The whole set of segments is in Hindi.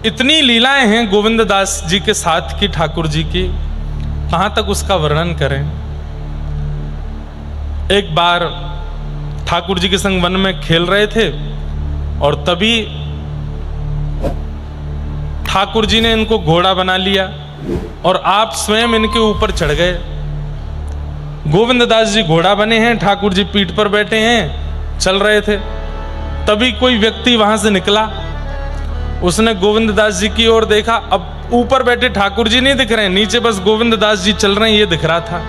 इतनी लीलाएं हैं गोविंद दास जी के साथ की, ठाकुर जी की, कहां तक उसका वर्णन करें। एक बार ठाकुर जी के संग वन में खेल रहे थे और तभी ठाकुर जी ने इनको घोड़ा बना लिया और आप स्वयं इनके ऊपर चढ़ गए। गोविंद दास जी घोड़ा बने हैं, ठाकुर जी पीठ पर बैठे हैं, चल रहे थे। तभी कोई व्यक्ति वहां से निकला, उसने गोविंद दास जी की ओर देखा। अब ऊपर बैठे ठाकुर जी नहीं दिख रहे हैं, नीचे बस गोविंद दास जी चल रहे हैं, ये दिख रहा था।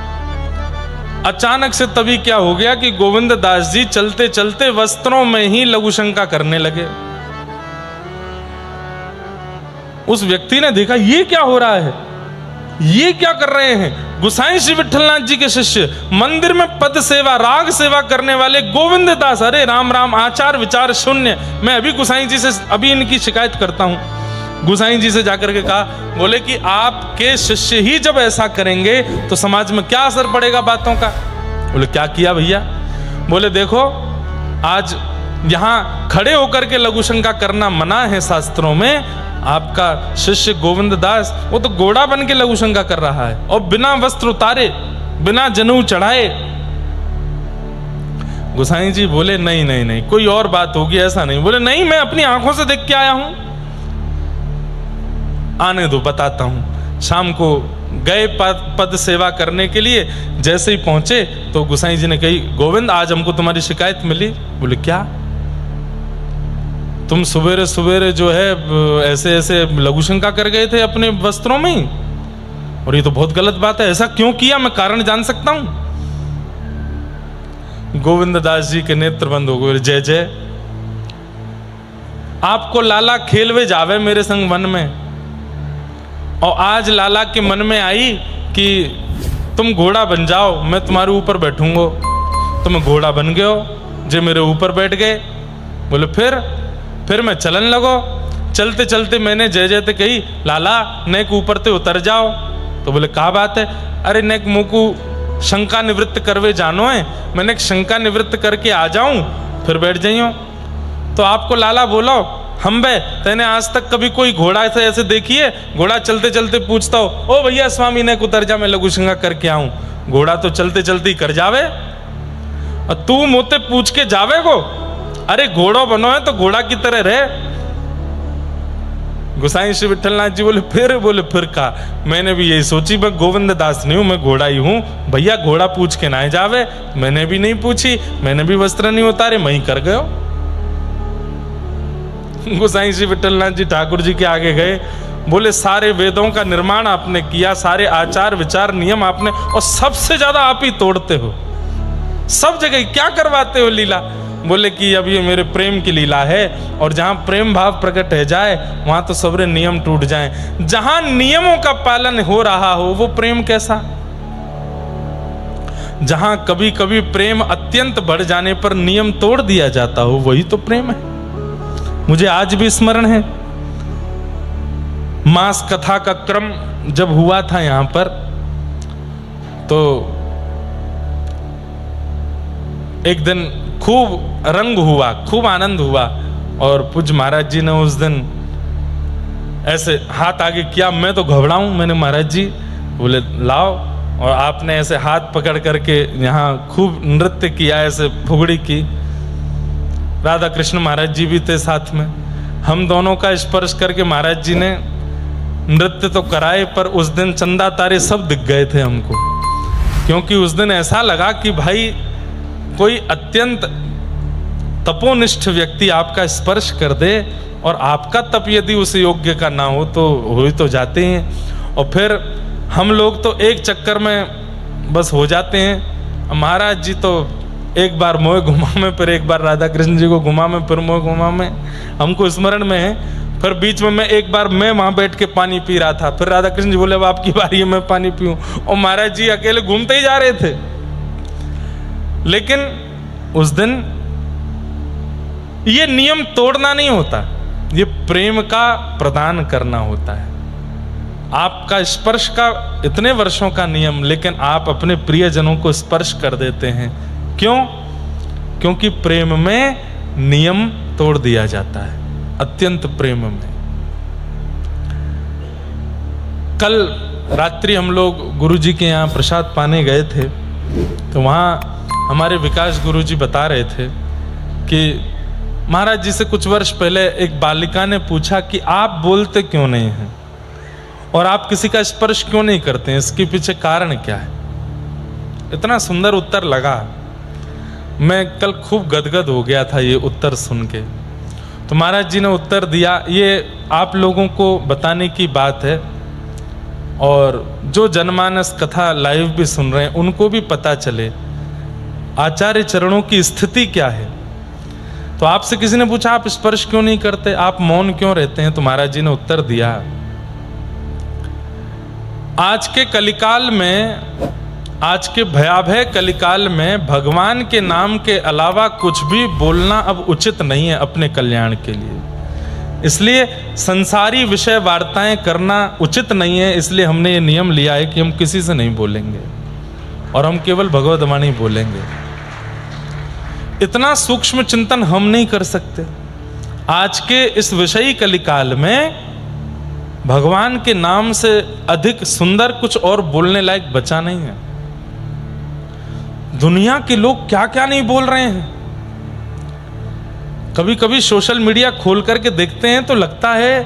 अचानक से तभी क्या हो गया कि गोविंद दास जी चलते चलते वस्त्रों में ही लघुशंका करने लगे। उस व्यक्ति ने देखा ये क्या हो रहा है, ये क्या कर रहे हैं। गोसाई श्री विठलनाथ जी के शिष्य, मंदिर में पद सेवा राग सेवा करने वाले गोविंद दास, अरे राम राम, आचार विचार शून्य। मैं अभी गोसाई जी से अभी इनकी शिकायत करता हूं। गोसाई जी से जाकर के कहा, बोले कि आपके शिष्य ही जब ऐसा करेंगे तो समाज में क्या असर पड़ेगा बातों का। बोले क्या किया भैया। बोले देखो, आज यहां खड़े होकर के लघुशंका करना मना है शास्त्रों में। आपका शिष्य गोविंद दास वो तो घोड़ा बन के लघुशंका कर रहा है और बिना वस्त्र उतारे, बिना जनेऊ चढ़ाए। गोसाई जी बोले नहीं नहीं नहीं, कोई और बात होगी, ऐसा नहीं। बोले नहीं, मैं अपनी आंखों से देख के आया हूं। आने दो, बताता हूं। शाम को गए पद सेवा करने के लिए, जैसे ही पहुंचे तो गोसाई जी ने कही, गोविंद आज हमको तुम्हारी शिकायत मिली। बोले क्या, तुम सवेरे सवेरे जो है ऐसे ऐसे लघुशंका कर गए थे अपने वस्त्रों में ही, और ये तो बहुत गलत बात है। ऐसा क्यों किया, मैं कारण जान सकता हूं। गोविंद दास जी के नेत्र बंद हो गए। जय जय, आपको लाला खेलवे जावे मेरे संग वन में, और आज लाला के मन में आई कि तुम घोड़ा बन जाओ, मैं तुम्हारे ऊपर बैठूंगा। तुम घोड़ा बन गए हो, जे मेरे ऊपर बैठ गए। बोले फिर मैं चलन लगो। चलते चलते मैंने जय जय ते कही, लाला नेक ऊपर ते उतर जाओ। तो बोले क्या बात है। अरे नेक मुँह को शंका निवृत्त करवे जानो है, मैंने एक शंका निवृत्त करके आ जाऊं, फिर बैठ जाइयो। तो आपको लाला बोलो, हम बे तेने आज तक कभी कोई घोड़ा से ऐसे देखी है। घोड़ा चलते चलते पूछता हो, ओ भैया स्वामी नेक उतर जा, मैं लघुशंका करके आऊं। घोड़ा तो चलते चलते ही कर जावे, और तू मुझसे पूछ के जावे को। अरे घोड़ो बनो है तो घोड़ा की तरह रहे। गोसाई श्री विठलनाथ जी बोले फिर का, मैंने भी यही सोची, मैं गोविंद दास नहीं हूं, मैं घोड़ा ही हूं। भैया घोड़ा पूछ के ना जावे, मैंने भी नहीं पूछी, मैंने भी वस्त्र नहीं उतारे, मैं ही कर गयो। गोसाई श्री विठलनाथ जी ठाकुर जी के आगे गए। बोले सारे वेदों का निर्माण आपने किया, सारे आचार विचार नियम आपने, और सबसे ज्यादा आप ही तोड़ते हो। सब जगह क्या करवाते हो लीला। बोले कि अब ये मेरे प्रेम की लीला है, और जहां प्रेम भाव प्रकट हो जाए वहां तो सबरे नियम टूट जाएं। जहां नियमों का पालन हो रहा हो वो प्रेम कैसा। जहां कभी कभी प्रेम अत्यंत बढ़ जाने पर नियम तोड़ दिया जाता हो, वही तो प्रेम है। मुझे आज भी स्मरण है, मास कथा का क्रम जब हुआ था यहां पर, तो एक दिन खूब रंग हुआ, खूब आनंद हुआ, और पूज्य महाराज जी ने उस दिन ऐसे हाथ आगे किया। मैं तो घबराऊं, मैंने महाराज जी बोले लाओ, और आपने ऐसे हाथ पकड़ करके यहाँ खूब नृत्य किया, ऐसे फुगड़ी की। राधा कृष्ण महाराज जी भी थे साथ में। हम दोनों का स्पर्श करके महाराज जी ने नृत्य तो कराए, पर उस दिन चंदा तारे सब दिख गए थे हमको, क्योंकि उस दिन ऐसा लगा कि भाई कोई अत्यंत तपोनिष्ठ व्यक्ति आपका स्पर्श कर दे, और आपका तप यदि उस योग्य का ना हो तो हो ही तो जाते हैं। और फिर हम लोग तो एक चक्कर में बस हो जाते हैं। महाराज जी तो एक बार मोह घुमा में, फिर एक बार राधा कृष्ण जी को घुमा में, फिर मोह घुमा में, हमको स्मरण में है। फिर बीच में मैं वहां बैठ के पानी पी रहा था, फिर राधा कृष्ण जी बोले अब आपकी बारी है, मैं पानी पीऊं, और महाराज जी अकेले घूमते ही जा रहे थे। लेकिन उस दिन ये नियम तोड़ना नहीं होता, ये प्रेम का प्रदान करना होता है। आपका स्पर्श का इतने वर्षों का नियम, लेकिन आप अपने प्रियजनों को स्पर्श कर देते हैं। क्यों? क्योंकि प्रेम में नियम तोड़ दिया जाता है, अत्यंत प्रेम में। कल रात्रि हम लोग गुरुजी के यहाँ प्रसाद पाने गए थे, तो वहाँ हमारे विकास गुरुजी बता रहे थे कि महाराज जी से कुछ वर्ष पहले एक बालिका ने पूछा कि आप बोलते क्यों नहीं हैं और आप किसी का स्पर्श क्यों नहीं करते हैं, इसके पीछे कारण क्या है। इतना सुंदर उत्तर लगा, मैं कल खूब गदगद हो गया था ये उत्तर सुन के। तो महाराज जी ने उत्तर दिया, ये आप लोगों को बताने की बात है और जो जनमानस कथा लाइव भी सुन रहे हैं उनको भी पता चले आचार्य चरणों की स्थिति क्या है। तो आपसे किसी ने पूछा आप स्पर्श क्यों नहीं करते, आप मौन क्यों रहते हैं, तो महाराज जी ने उत्तर दिया, आज के कलिकाल में, आज के भयावह कलिकाल में भगवान के नाम के अलावा कुछ भी बोलना अब उचित नहीं है अपने कल्याण के लिए। इसलिए संसारी विषय वार्ताएं करना उचित नहीं है। इसलिए हमने ये नियम लिया है कि हम किसी से नहीं बोलेंगे और हम केवल भगवत वाणी बोलेंगे। इतना सूक्ष्म चिंतन हम नहीं कर सकते। आज के इस विषयी कलिकाल में भगवान के नाम से अधिक सुंदर कुछ और बोलने लायक बचा नहीं है। दुनिया के लोग क्या क्या नहीं बोल रहे हैं। कभी कभी सोशल मीडिया खोल करके देखते हैं तो लगता है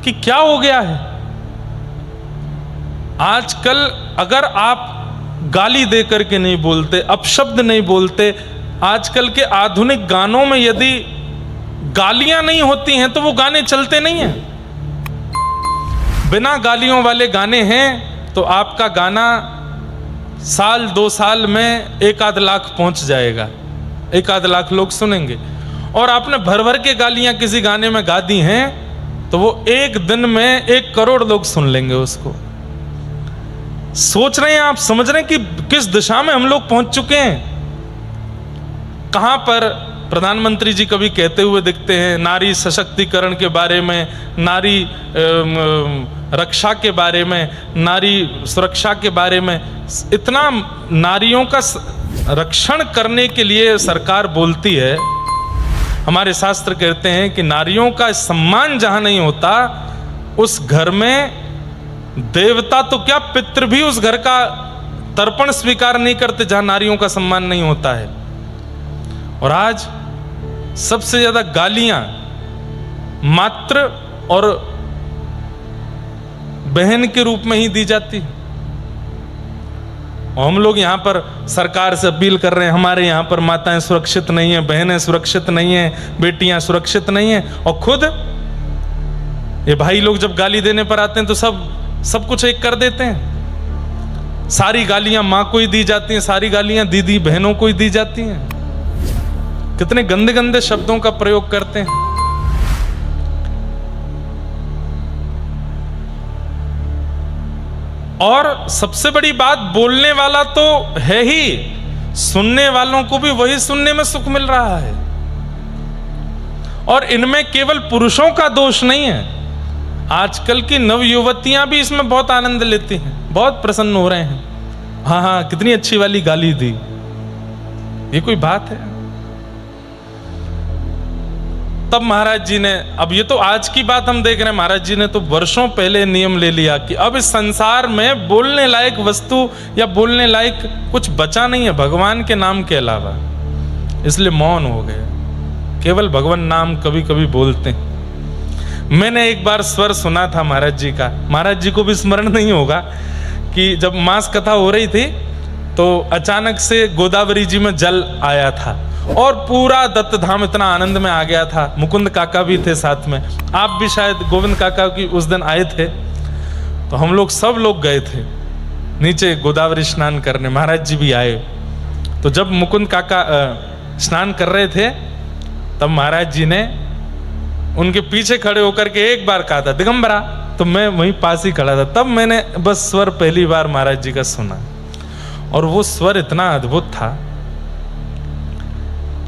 कि क्या हो गया है। आजकल अगर आप गाली दे करके नहीं बोलते, अपशब्द नहीं बोलते, आजकल के आधुनिक गानों में यदि गालियां नहीं होती हैं तो वो गाने चलते नहीं हैं। बिना गालियों वाले गाने हैं तो आपका गाना साल 2 साल में 1-8 लाख पहुंच जाएगा, 1-8 लाख लोग सुनेंगे। और आपने भर भर के गालियां किसी गाने में गा दी हैं तो वो एक दिन में 1 करोड़ लोग सुन लेंगे उसको। सोच रहे हैं आप, समझ रहे हैं कि किस दिशा में हम लोग पहुंच चुके हैं। कहां पर प्रधानमंत्री जी कभी कहते हुए दिखते हैं नारी सशक्तिकरण के बारे में, नारी रक्षा के बारे में, नारी सुरक्षा के बारे में। इतना नारियों का रक्षण करने के लिए सरकार बोलती है। हमारे शास्त्र कहते हैं कि नारियों का सम्मान जहां नहीं होता उस घर में देवता तो क्या, पितृ भी उस घर का तर्पण स्वीकार नहीं करते जहां नारियों का सम्मान नहीं होता है। और आज सबसे ज्यादा गालियां मात्र और बहन के रूप में ही दी जाती है। और हम लोग यहाँ पर सरकार से अपील कर रहे हैं, हमारे यहाँ पर माताएं सुरक्षित नहीं हैं, बहनें सुरक्षित नहीं हैं, बेटियां सुरक्षित नहीं हैं। और खुद ये भाई लोग जब गाली देने पर आते हैं तो सब कुछ एक कर देते हैं। सारी गालियां माँ को ही दी जाती हैं, सारी गालियां दीदी बहनों को ही दी जाती हैं। कितने गंदे गंदे शब्दों का प्रयोग करते हैं। और सबसे बड़ी बात, बोलने वाला तो है ही, सुनने वालों को भी वही सुनने में सुख मिल रहा है। और इनमें केवल पुरुषों का दोष नहीं है, आजकल की नवयुवतियां भी इसमें बहुत आनंद लेती हैं, बहुत प्रसन्न हो रहे हैं। हाँ हाँ, कितनी अच्छी वाली गाली दी, ये कोई बात है। तब महाराज जी ने, अब ये तो आज की बात हम देख रहे हैं, महाराज जी ने तो वर्षों पहले नियम ले लिया कि अब इस संसार में बोलने लायक वस्तु या बोलने लायक कुछ बचा नहीं है भगवान के नाम के अलावा। इसलिए मौन हो गए, केवल भगवान नाम कभी कभी बोलते हैं। मैंने एक बार स्वर सुना था महाराज जी का, महाराज जी को भी स्मरण नहीं होगा कि जब मास कथा हो रही थी तो अचानक से गोदावरी जी में जल आया था और पूरा दत्त धाम इतना आनंद में आ गया था। मुकुंद काका भी थे साथ में, आप भी शायद गोविंद काका की उस दिन आए थे। तो हम लोग सब लोग गए थे नीचे गोदावरी स्नान करने, महाराज जी भी आए। तो जब मुकुंद काका स्नान कर रहे थे तब महाराज जी ने उनके पीछे खड़े होकर के एक बार कहा था, दिगंबरा। तो मैं वहीं पास ही खड़ा था, तब मैंने बस स्वर पहली बार महाराज जी का सुना और वो स्वर इतना अद्भुत था।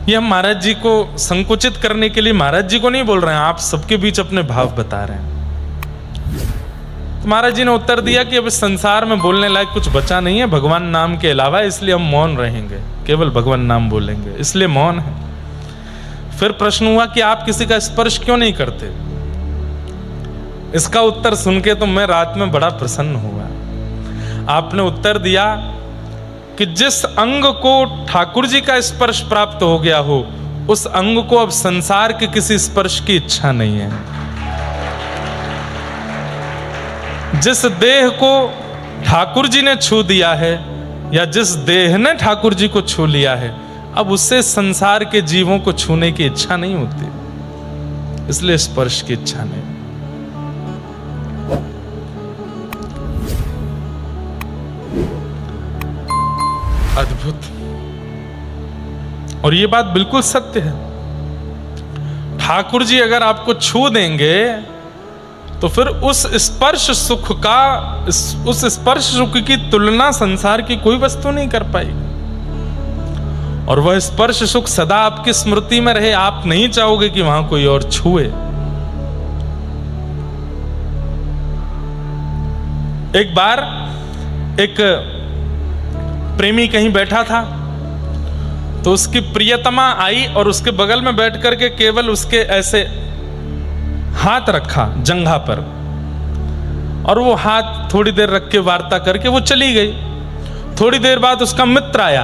ये हम महाराज जी को संकुचित करने के लिए महाराज जी को नहीं बोल रहे हैं, आप सबके बीच अपने भाव बता रहे हैं। तो महाराज जी ने उत्तर दिया कि अब इस संसार में बोलने लायक कुछ बचा नहीं है भगवान नाम के अलावा, इसलिए हम मौन रहेंगे, केवल भगवान नाम बोलेंगे, इसलिए मौन है। फिर प्रश्न हुआ कि आप किसी का स्पर्श क्यों नहीं करते। इसका उत्तर सुन के तो मैं रात में बड़ा प्रसन्न हुआ। आपने उत्तर दिया कि जिस अंग को ठाकुर जी का स्पर्श प्राप्त हो गया हो, उस अंग को अब संसार के किसी स्पर्श की इच्छा नहीं है। जिस देह को ठाकुर जी ने छू दिया है, या जिस देह ने ठाकुर जी को छू लिया है, अब उससे संसार के जीवों को छूने की इच्छा नहीं होती, इसलिए स्पर्श की इच्छा नहीं। अद्भुत। और ये बात बिल्कुल सत्य है। ठाकुर जी अगर आपको छू देंगे तो फिर उस स्पर्श सुख का, उस स्पर्श सुख की तुलना संसार की कोई वस्तु नहीं कर पाएगी। और वह स्पर्श सुख सदा आपकी स्मृति में रहे, आप नहीं चाहोगे कि वहां कोई और छुए। एक बार एक प्रेमी कहीं बैठा था, तो उसकी प्रियतमा आई और उसके बगल में बैठ करके केवल उसके ऐसे हाथ रखा जंघा पर, और वो हाथ थोड़ी देर रख के वार्ता करके वो चली गई। थोड़ी देर बाद उसका मित्र आया,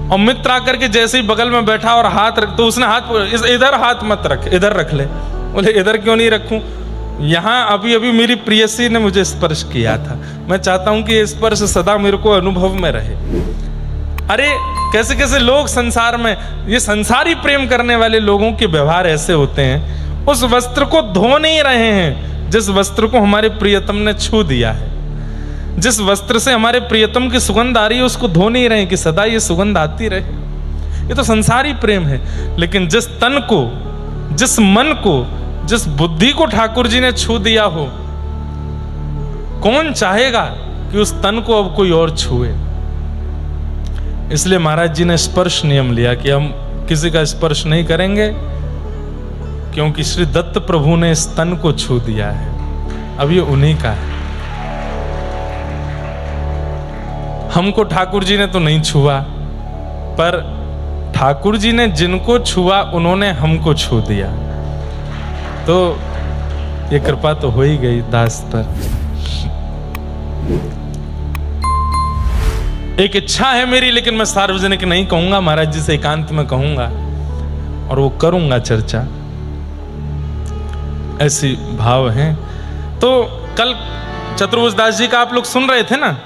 और मित्र आकर के जैसे ही बगल में बैठा और हाथ रख, तो उसने हाथ, इधर हाथ मत रख, इधर रख ले। बोले इधर क्यों नहीं रखूं? यहां अभी अभी मेरी प्रेयसी ने मुझे स्पर्श किया था, मैं चाहता हूं कि ये स्पर्श सदा मेरे को अनुभव में रहे। अरे कैसे कैसे लोग संसार में, ये संसारी प्रेम करने वाले लोगों के व्यवहार ऐसे होते हैं। उस वस्त्र को धो नहीं रहे हैं जिस वस्त्र को हमारे प्रियतम ने छू दिया है। जिस वस्त्र से हमारे प्रियतम की सुगंध आ रही है उसको धो नहीं रहे कि सदा ये सुगंध आती रहे। ये तो संसारी प्रेम है। लेकिन जिस तन को, जिस मन को, जिस बुद्धि को ठाकुर जी ने छू दिया हो, कौन चाहेगा कि उस तन को अब कोई और छुए? इसलिए महाराज जी ने स्पर्श नियम लिया कि हम किसी का स्पर्श नहीं करेंगे, क्योंकि श्री दत्त प्रभु ने इस तन को छू दिया है, अब ये उन्हीं का है। हमको ठाकुर जी ने तो नहीं छुआ, पर ठाकुर जी ने जिनको छुआ उन्होंने हमको छू दिया, तो ये कृपा तो हो ही गई दास पर। एक इच्छा है मेरी, लेकिन मैं सार्वजनिक नहीं कहूंगा, महाराज जी से एकांत में कहूंगा और वो करूंगा चर्चा। ऐसी भाव हैं। तो कल चतुर्भुज दास जी का आप लोग सुन रहे थे ना,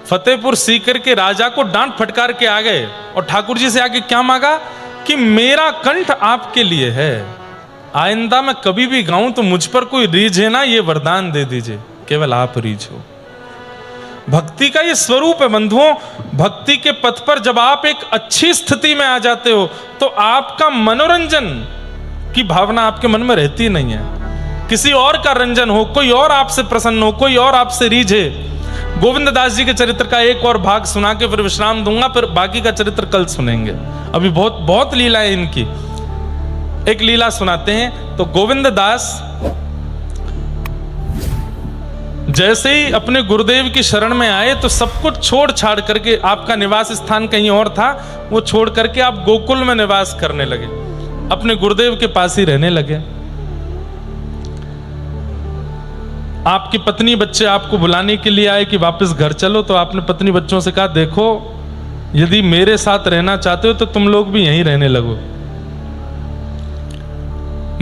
फतेहपुर सीकर के राजा को डांट फटकार के आ गए और ठाकुर जी से आके क्या मांगा कि मेरा कंठ आपके लिए है, आइंदा मैं कभी भी गाऊं तो मुझ पर कोई रीझे ना, ये वरदान दे दीजिए, केवल आप रीझो। भक्ति का ये स्वरूप है बंधुओं। भक्ति के पथ पर जब आप एक अच्छी स्थिति में आ जाते हो तो आपका मनोरंजन की भावना आपके मन में रहती नहीं है। किसी और का रंजन हो, कोई और आपसे प्रसन्न हो, कोई और आपसे रीझे। गोविंद दास जी के चरित्र का एक और भाग सुना के फिर विश्राम दूंगा, फिर बाकी का चरित्र कल सुनेंगे। अभी बहुत बहुत लीला है इनकी। एक लीला सुनाते हैं। तो गोविंद दास जैसे ही अपने गुरुदेव की शरण में आए तो सब कुछ छोड़ छाड़ करके, आपका निवास स्थान कहीं और था, वो छोड़ करके आप गोकुल में निवास करने लगे, अपने गुरुदेव के पास ही रहने लगे। आपकी पत्नी बच्चे आपको बुलाने के लिए आए कि वापस घर चलो, तो आपने पत्नी बच्चों से कहा, देखो यदि मेरे साथ रहना चाहते हो तो तुम लोग भी यहीं रहने लगो,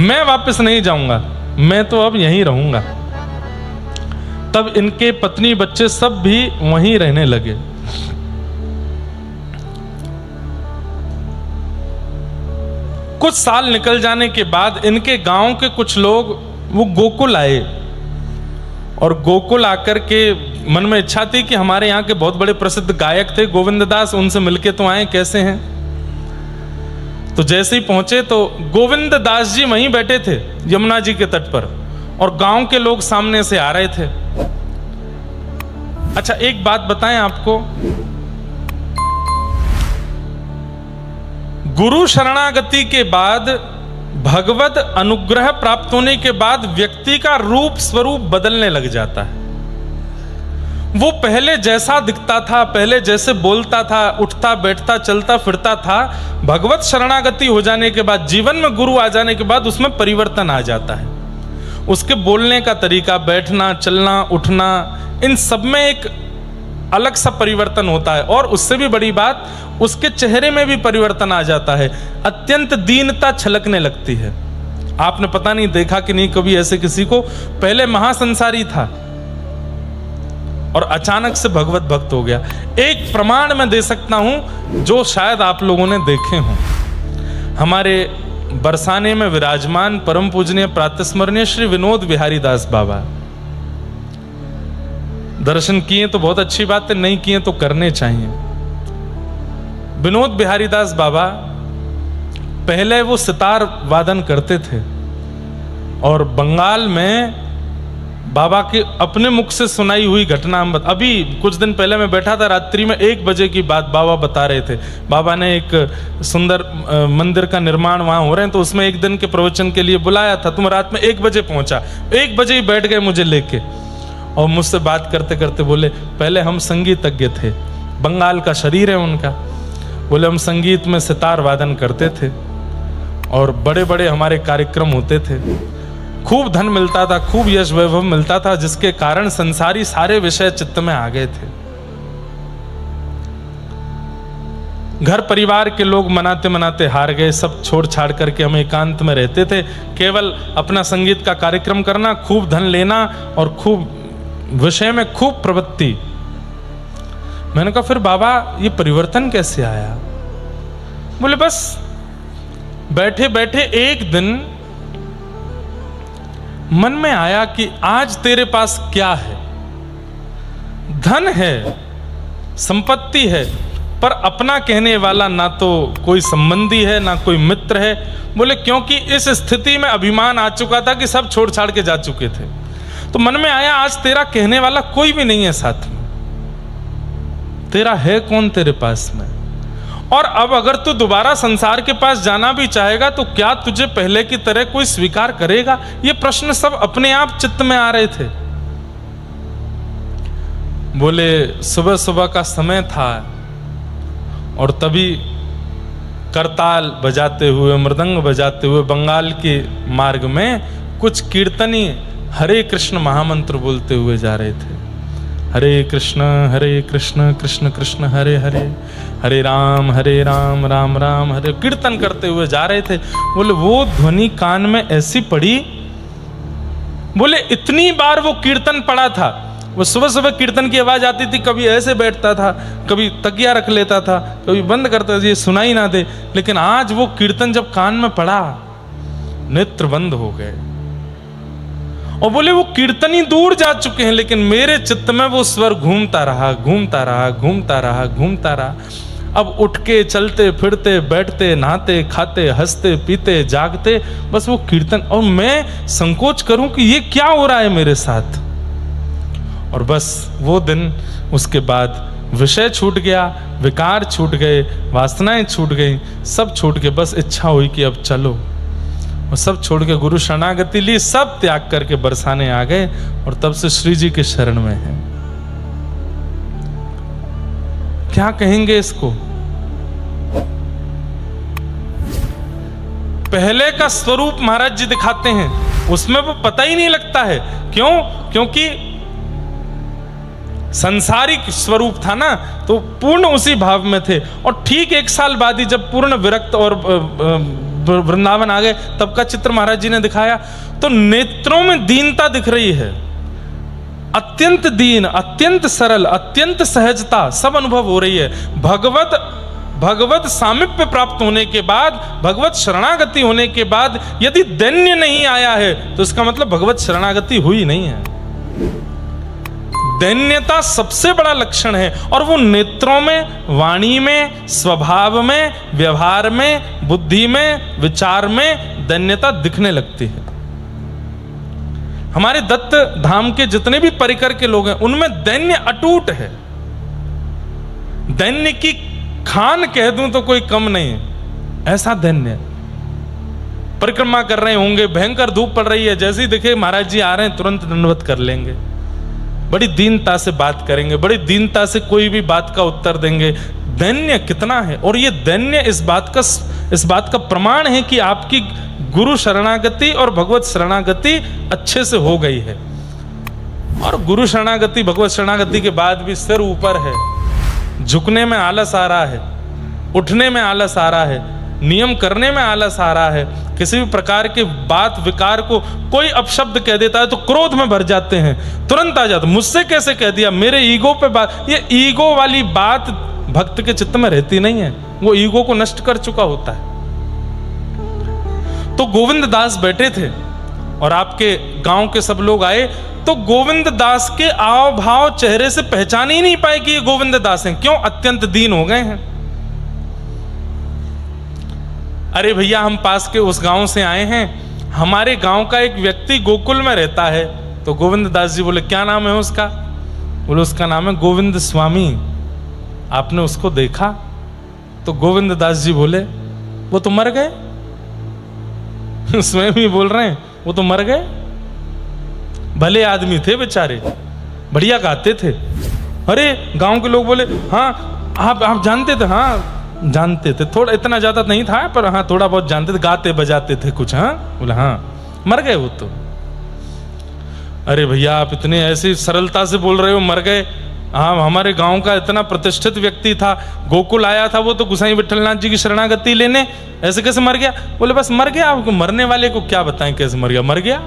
मैं वापस नहीं जाऊंगा, मैं तो अब यहीं रहूंगा। तब इनके पत्नी बच्चे सब भी वहीं रहने लगे। कुछ साल निकल जाने के बाद इनके गांव के कुछ लोग वो गोकुल आए, और गोकुल आकर के मन में इच्छा थी कि हमारे यहाँ के बहुत बड़े प्रसिद्ध गायक थे गोविंद दास, उनसे मिलके तो आए, कैसे हैं। तो जैसे ही पहुंचे तो गोविंद दास जी वहीं बैठे थे यमुना जी के तट पर, और गांव के लोग सामने से आ रहे थे। अच्छा एक बात बताएं आपको, गुरु शरणागति के बाद, भगवत अनुग्रह प्राप्त होने के बाद व्यक्ति का रूप स्वरूप बदलने लग जाता है। वो पहले जैसा दिखता था, पहले जैसे बोलता था, उठता बैठता चलता फिरता था, भगवत शरणागति हो जाने के बाद, जीवन में गुरु आ जाने के बाद उसमें परिवर्तन आ जाता है। उसके बोलने का तरीका, बैठना, चलना, उठना, इन सब में एक अलग सा परिवर्तन होता है। और उससे भी बड़ी बात, उसके चेहरे में भी परिवर्तन आ जाता है। अत्यंत दीनता छलकने लगती है। आपने पता नहीं देखा कि नहीं कभी ऐसे किसी को, पहले महासंसारी था और अचानक से भगवत भक्त हो गया। एक प्रमाण मैं दे सकता हूं जो शायद आप लोगों ने देखे हों। हमारे बरसाने में विराजमान परम पूजनीय प्रातस्मरणीय श्री विनोद बिहारी दास बाबा, दर्शन किए तो बहुत अच्छी बात है, नहीं किए तो करने चाहिए। विनोद बिहारी दास बाबा पहले वो सितार वादन करते थे और बंगाल में बाबा के अपने मुख से सुनाई हुई घटना, अभी कुछ दिन पहले मैं बैठा था, रात्रि में 1 बजे की बात बाबा बता रहे थे। बाबा ने एक सुंदर मंदिर का निर्माण वहाँ हो रहे हैं, तो उसमें एक दिन के प्रवचन के लिए बुलाया था। तुम रात में 1 बजे पहुँचा, 1 बजे ही बैठ गए मुझे लेके, और मुझसे बात करते करते बोले, पहले हम संगीतज्ञ थे, बंगाल का शरीर है उनका, बोले हम संगीत में सितार वादन करते थे और बड़े बड़े हमारे कार्यक्रम होते थे, खूब धन मिलता था, खूब यश वैभव मिलता था, जिसके कारण संसारी सारे विषय चित्त में आ गए थे। घर परिवार के लोग मनाते मनाते हार गए, सब छोड़ छाड़ करके हम एकांत में रहते थे, केवल अपना संगीत का कार्यक्रम करना, खूब धन लेना और खूब विषय में खूब प्रवृत्ति। मैंने कहा फिर बाबा ये परिवर्तन कैसे आया? बोले बस बैठे बैठे एक दिन मन में आया कि आज तेरे पास क्या है, धन है, संपत्ति है, पर अपना कहने वाला ना तो कोई संबंधी है ना कोई मित्र है। बोले क्योंकि इस स्थिति में अभिमान आ चुका था कि सब छोड़ छाड़ के जा चुके थे, तो मन में आया आज तेरा कहने वाला कोई भी नहीं है साथ में, तेरा है कौन तेरे पास में? और अब अगर तू दोबारा संसार के पास जाना भी चाहेगा तो क्या तुझे पहले की तरह कोई स्वीकार करेगा? ये प्रश्न सब अपने आप चित्त में आ रहे थे। बोले सुबह सुबह का समय था और तभी करताल बजाते हुए, मृदंग बजाते हुए बंगाल के मार्ग में कुछ कीर्तनी हरे कृष्ण महामंत्र बोलते हुए जा रहे थे। हरे कृष्ण कृष्ण कृष्ण हरे हरे, हरे राम राम राम हरे, कीर्तन करते हुए जा रहे थे। बोले वो ध्वनि कान में ऐसी पड़ी, बोले इतनी बार वो कीर्तन पड़ा था। वो सुबह सुबह कीर्तन की आवाज आती थी, कभी ऐसे बैठता था, कभी तकिया रख लेता था, कभी बंद करता था, ये सुनाई ना दे। लेकिन आज वो कीर्तन जब कान में पड़ा, नेत्र बंद हो गए। और बोले वो कीर्तनी दूर जा चुके हैं, लेकिन मेरे चित्त में वो स्वर घूमता रहा, घूमता रहा, घूमता रहा, घूमता रहा। अब उठ के चलते फिरते, बैठते, नहाते, खाते, हंसते, पीते, जागते, बस वो कीर्तन। और मैं संकोच करूं कि ये क्या हो रहा है मेरे साथ। और बस वो दिन, उसके बाद विषय छूट गया, विकार छूट गए, वासनाएं छूट गई, सब छूट के बस इच्छा हुई कि अब चलो। और सब छोड़ के गुरु शरणागति ली, सब त्याग करके बरसाने आ गए और तब से श्री जी के शरण में हैं। क्या कहेंगे इसको? पहले का स्वरूप महाराज जी दिखाते हैं, उसमें वो पता ही नहीं लगता है। क्यों? क्योंकि संसारिक स्वरूप था ना, तो पूर्ण उसी भाव में थे। और ठीक 1 साल बाद ही जब पूर्ण विरक्त और वृंदावन आ गए, तब का चित्र महाराज जी ने दिखाया, तो नेत्रों में दीनता दिख रही है, अत्यंत दीन, अत्यंत सरल, अत्यंत सहजता सब अनुभव हो रही है। भगवत सामीप्य प्राप्त होने के बाद, भगवत शरणागति होने के बाद यदि दैन्य नहीं आया है तो इसका मतलब भगवत शरणागति हुई नहीं है। दैन्यता सबसे बड़ा लक्षण है, और वो नेत्रों में, वाणी में, स्वभाव में, व्यवहार में, बुद्धि में, विचार में दैन्यता दिखने लगती है। हमारे दत्त धाम के जितने भी परिकर के लोग हैं, उनमें दैन्य अटूट है। दैन्य की खान कह दूं तो कोई कम नहीं है, ऐसा दैन्य। परिक्रमा कर रहे होंगे, भयंकर धूप पड़ रही है, जैसे ही दिखे महाराज जी आ रहे हैं तुरंत दंडवत कर लेंगे, बड़ी दीनता से बात करेंगे, बड़ी दीनता से कोई भी बात का उत्तर देंगे। दैन्य कितना है! और ये दैन्य इस बात का प्रमाण है कि आपकी गुरु शरणागति और भगवत शरणागति अच्छे से हो गई है। और गुरु शरणागति भगवत शरणागति के बाद भी सिर ऊपर है, झुकने में आलस आ रहा है, उठने में आलस आ रहा है, नियम करने में आलस आ रहा है, किसी भी प्रकार के बात विकार को कोई अपशब्द कह देता है तो क्रोध में भर जाते हैं, तुरंत आ जाते, मुझसे कैसे कह दिया, मेरे ईगो पे बात। ये ईगो वाली बात भक्त के चित्त में रहती नहीं है, वो ईगो को नष्ट कर चुका होता है। तो गोविंद दास बैठे थे और आपके गांव के सब लोग आए, तो गोविंद दास के आव भाव चेहरे से पहचान ही नहीं पाए कि ये गोविंद दास हैं। क्यों? अत्यंत दीन हो गए हैं। अरे भैया, हम पास के उस गांव से आए हैं, हमारे गांव का एक व्यक्ति गोकुल में रहता है। तो गोविंद दास जी बोले, क्या नाम है उसका? बोले, उसका नाम है गोविंद स्वामी। आपने उसको देखा? तो गोविंद दास जी बोले, वो तो मर गए। स्वयं ही बोल रहे हैं, वो तो मर गए। भले आदमी थे बेचारे, बढ़िया गाते थे। अरे गांव के लोग बोले, हाँ आप जानते थे? हाँ जानते थे, थोड़ा इतना ज्यादा नहीं था पर हाँ थोड़ा बहुत जानते थे, गाते बजाते थे कुछ। हाँ बोले, हाँ मर गए वो तो। अरे भैया, आप इतने ऐसी सरलता से बोल रहे हो मर गए? हाँ, हमारे गांव का इतना प्रतिष्ठित व्यक्ति था, गोकुल आया था वो तो गोसाई विठलनाथ जी की शरणागति लेने, ऐसे कैसे मर गया? बोले, बस मर गया। आपको मरने वाले को क्या बताएं कैसे मर गया? मर गया।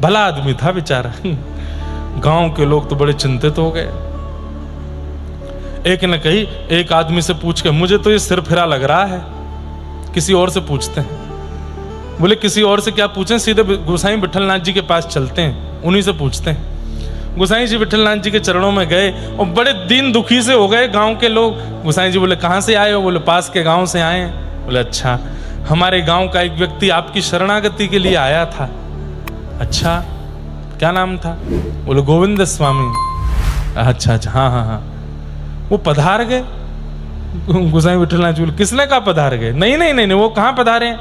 भला आदमी था बेचारा। गांव के लोग तो बड़े चिंतित हो गए। एक ने कही, एक आदमी से पूछ के, मुझे तो ये सिर फिरा लग रहा है, किसी और से पूछते हैं। बोले, किसी और से क्या पूछें, सीधे गोसाई विठलनाथ जी के पास चलते हैं, उन्हीं से पूछते हैं। गोसाई जी विठलनाथ जी के चरणों में गए और बड़े दीन दुखी से हो गए गांव के लोग। गोसाई जी बोले, कहाँ से आए हो? बोले, पास के गांव से आए हैं। बोले, अच्छा, हमारे गांव का एक व्यक्ति आपकी शरणागति के लिए आया था। अच्छा, क्या नाम था? बोले, गोविंद स्वामी। अच्छा अच्छा, हाँ हाँ हाँ। वो पधार गए? गोसाई विठलनाथ जी बोले, किसने कहा पधार गए? नहीं नहीं नहीं, वो कहाँ पधारे?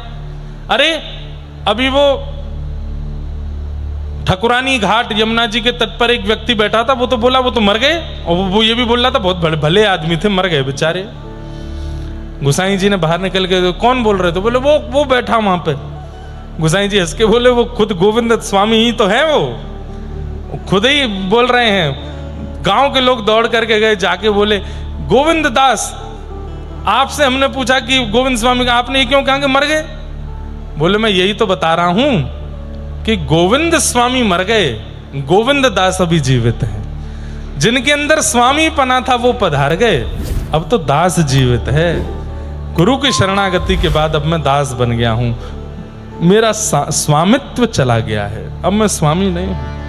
अरे अभी वो ठकुरानी घाट यमुना जी के तट पर एक व्यक्ति बैठा था, वो तो बोला वो तो मर गए। और वो ये भी बोल रहा था बहुत भले आदमी थे, मर गए बेचारे। गोसाई जी ने बाहर निकल के, कौन बोल रहे थे? बोले, वो बैठा वहां पे। गोसाई जी हंस के बोले, वो खुद गोविंद स्वामी ही तो है, वो खुद ही बोल रहे हैं। गांव के लोग दौड़ करके गए, जाके बोले, गोविंद दास, आपसे हमने पूछा कि गोविंद स्वामी का, आपने ये क्यों कहा कि मर गए? बोले, मैं यही तो बता रहा हूं कि गोविंद स्वामी मर गए, गोविंद दास अभी जीवित हैं। जिनके अंदर स्वामी पना था वो पधार गए, अब तो दास जीवित है। गुरु की शरणागति के बाद अब मैं दास बन गया हूं, मेरा स्वामित्व चला गया है, अब मैं स्वामी नहीं हूं।